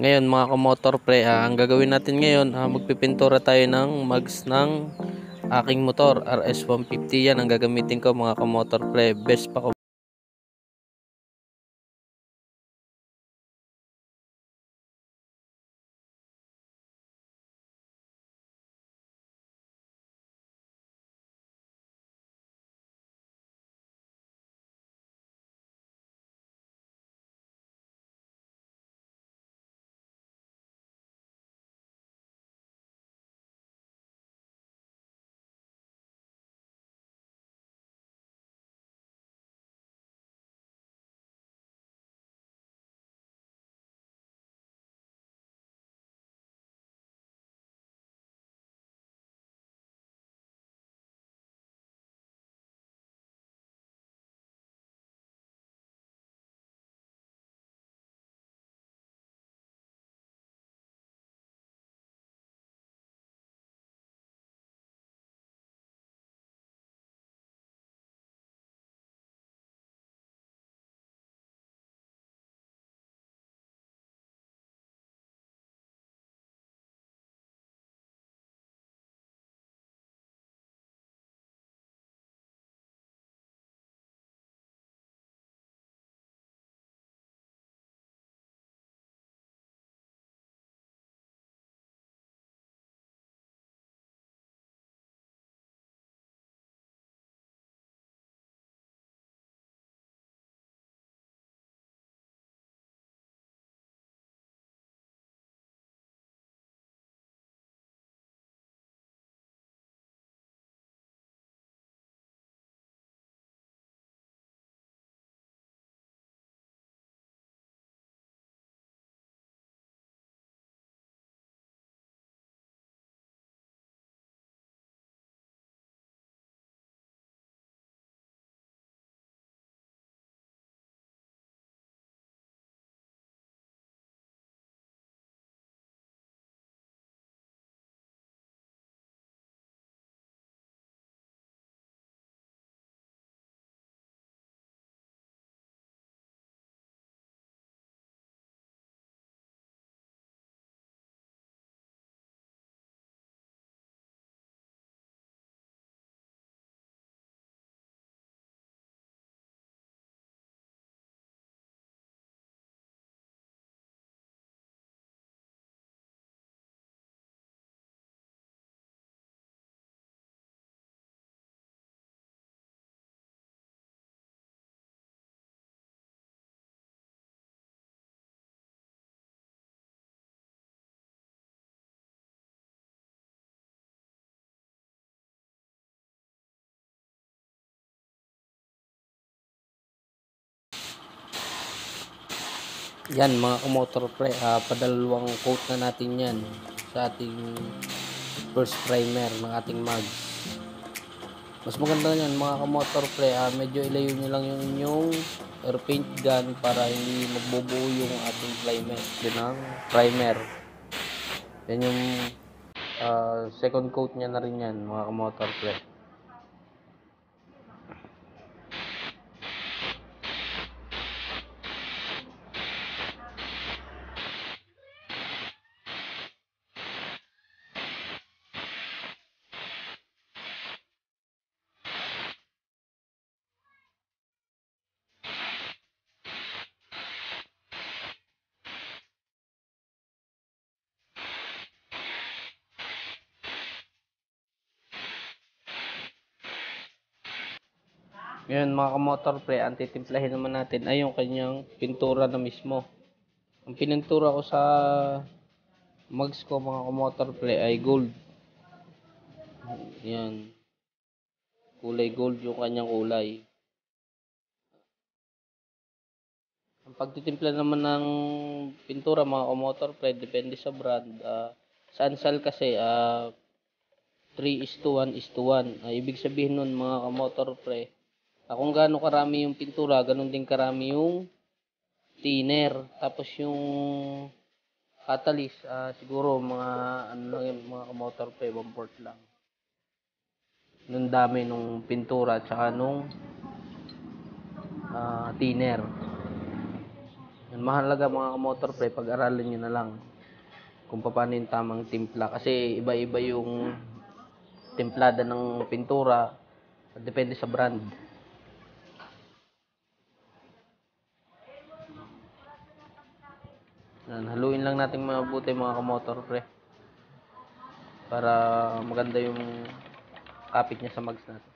Ngayon mga kamotor pre, ang gagawin natin ngayon, magpipintura tayo ng mags ng aking motor RS150. Yan ang gagamitin ko mga kamotor pre. Best pa ko. Yan mga kamotor pre, padalawang coat na natin yan sa ating first primer ng ating mags. Mas maganda yan mga kamotor pre, medyo ilayo nyo lang yung inyong air paint gun para hindi magbubuo yung ating primer. Yan yung second coat nya na rin yan mga kamotor pre. Ngayon mga kamotor pre, ang titimplahin naman natin ay yung kanyang pintura na mismo. Ang pinintura ko sa mags ko mga kamotor pre ay gold. Yan. Kulay gold yung kanyang kulay. Ang pagtitimpla naman ng pintura mga kamotor pre, depende sa brand. Sa Ansal kasi 3:1:1. Ibig sabihin nun mga kamotor pre, kung gaano karami yung pintura, ganun din karami yung thinner. Tapos yung Catalyst, siguro mga ano lang yun, mga kamotor pre, 1/4 lang. Nung dami nung pintura at saka nung thinner. Yan, mahalaga mga kamotor pre, pag-aralan nyo na lang kung paano yung tamang timpla. Kasi iba-iba yung templada ng pintura, depende sa brand. Yan, haluin lang natin mabuti mga kamotor pre, para maganda yung kapit niya sa mags natin.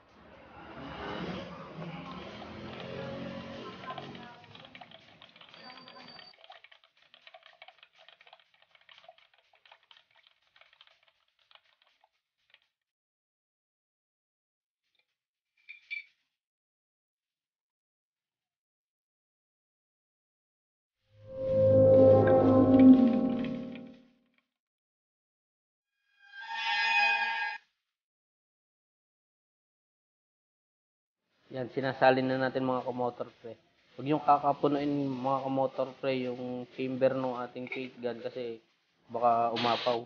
Yan, sinasalin na natin mga kamotor pre. Huwag yung kakapunuin mga kamotor pre yung chamber ng ating paint gun kasi baka umapaw.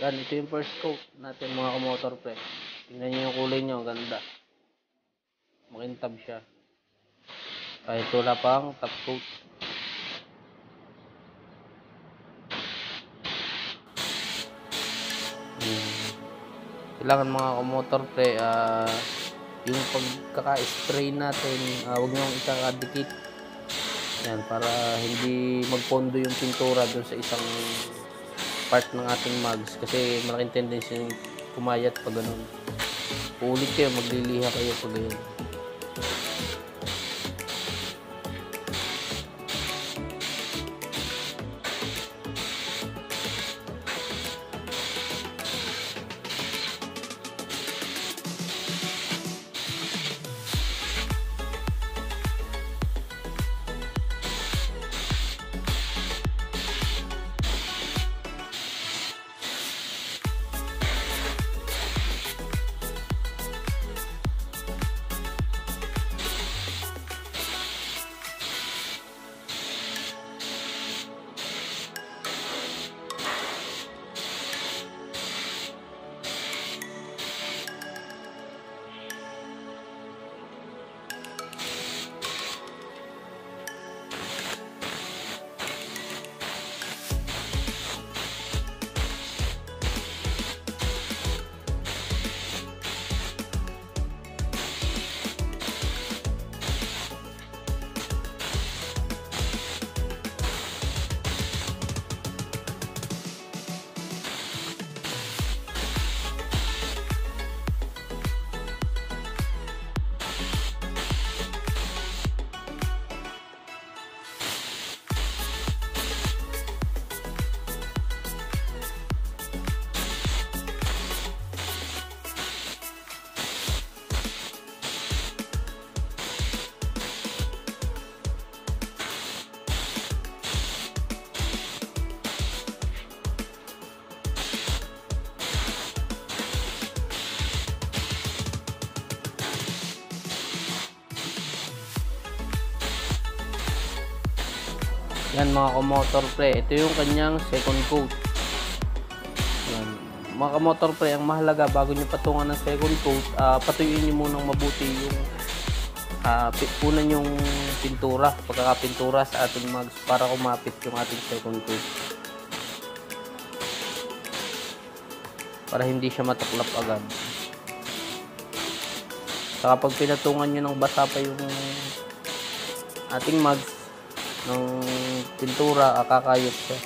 Yan, ito yung first coat natin mga kamotor pre. Tingnan nyo yung kulay nyo, ganda. Makintab siya. Kahit wala pang top coat. Kailangan mga kamotor pre, yung pagkaka-spray natin, huwag nyo ikakadikit. Yan, para hindi magpondo yung pintura dun sa isang part ng ating mags. Kasi malaking tendency yung kumayat pag ganun. Uulit kayo, magliliha kayo pag ganyan. Yan mga kamotor pre, ito yung kanyang second coat. Yan. Mga kamotor pre, ang mahalaga bago nyo patungan ng second coat, patuyuin nyo munang mabuti yung punan yung pintura, pagkakapintura sa ating mags para kumapit yung ating second coat. Para hindi siya matuklap agad. Saka pag pinatungan nyo ng basa pa yung ating mags ng pintura, kakayot siya.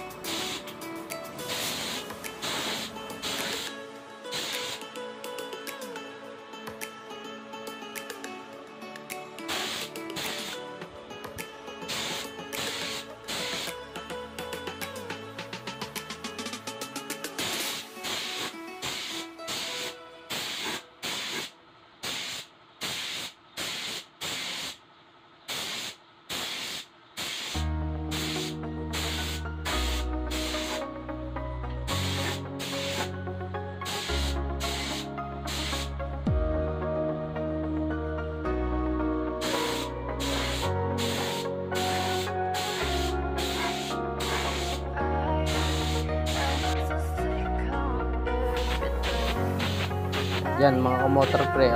Yan mga kamotor pre,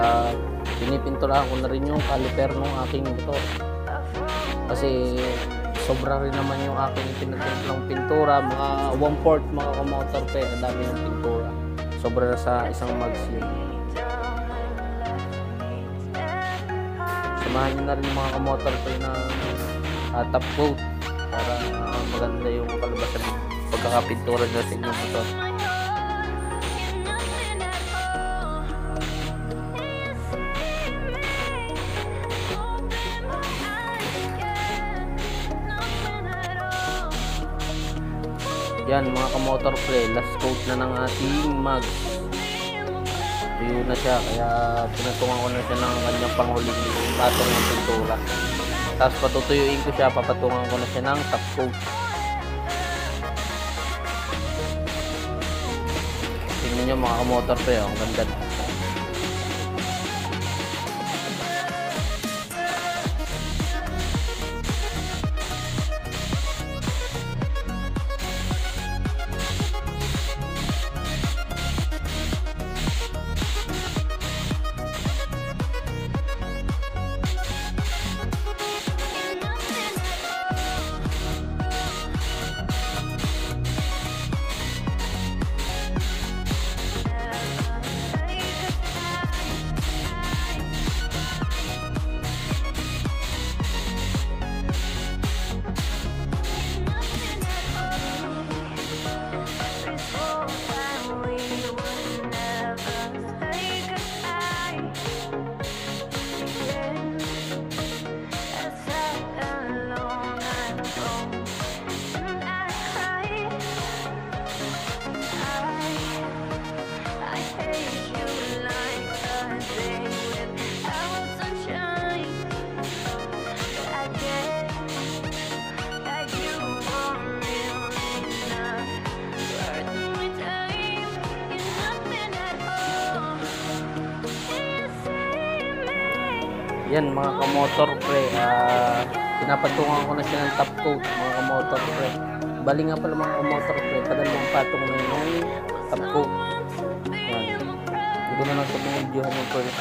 pinipinturahan ko na rin yung caliper ng aking motor. Kasi sobra rin naman yung aking pinagpintlang pintura, mga 1/4 mga kamotor pre, ang dami ng pintura. Sobra na sa isang mags yun. Samahan nyo na rin mga kamotor pre na top coat para maganda yung kalabasan pagkakapintura nyo sa inyong motor. Yan mga kamotor pre, last coat na ng ating mags. Tuyo na siya, kaya pinatungan ko na siya ng kanyang panghuling patong ng pintura. Tapos patutuyuin ko siya, papatungan ko na siya ng top coat. Tingnan nyo mga kamotor pre, ang ganda. Yan mga kamotor pre, pinapatungan ko na siya ng top coat mga kamotor pre. Bali nga pala mga kamotor pre, padalawang patong na yung top coat. Yan. Hindi ko na lang sa mga videohan yung pre,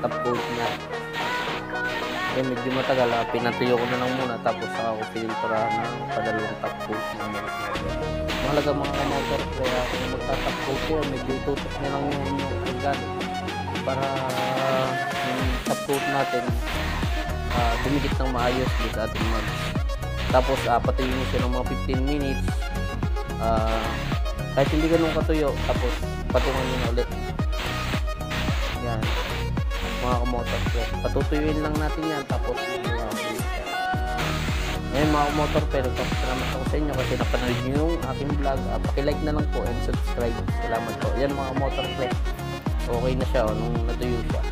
top coat niya. Yan, medyo matagal, pinatuyo ko na lang muna tapos saka ko pininturahan ng padalawang top coat. Mahalaga mga kamotor pre, kung magta-top coat ko, medyo itutok na lang yung agad para yung top coat natin dumikit ng maayos dito sa ating mags. Tapos patuyin mo siya ng mga 15 minutes, kahit hindi ganun katuyo, tapos patungan nyo na ulit. Yan mga kamotor pre, patutuyuin lang natin yan tapos ngayon mga kamotor pre, nagpapasalamat ako sa inyo kasi napanood nyo yung aking vlog. Paki-like na lang po and subscribe. Salamat po. Yan mga kamotor pre, okay na siya nung natuyo siya.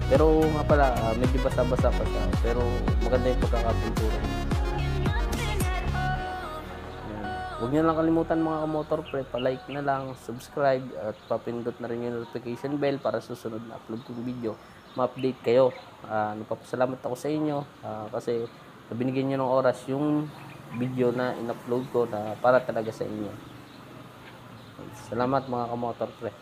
Pero nga pala, medyo basa-basa pa siya. Pero maganda yung pagkakapintura. Huwag nyo lang kalimutan mga kamotor pre, pa-like na lang, subscribe, at papindot na rin yung notification bell para susunod na upload kong video, ma-update kayo. Nagpapasalamat ako sa inyo kasi binigyan nyo ng oras yung video na in-upload ko na para talaga sa inyo. Salamat mga kamotor pre.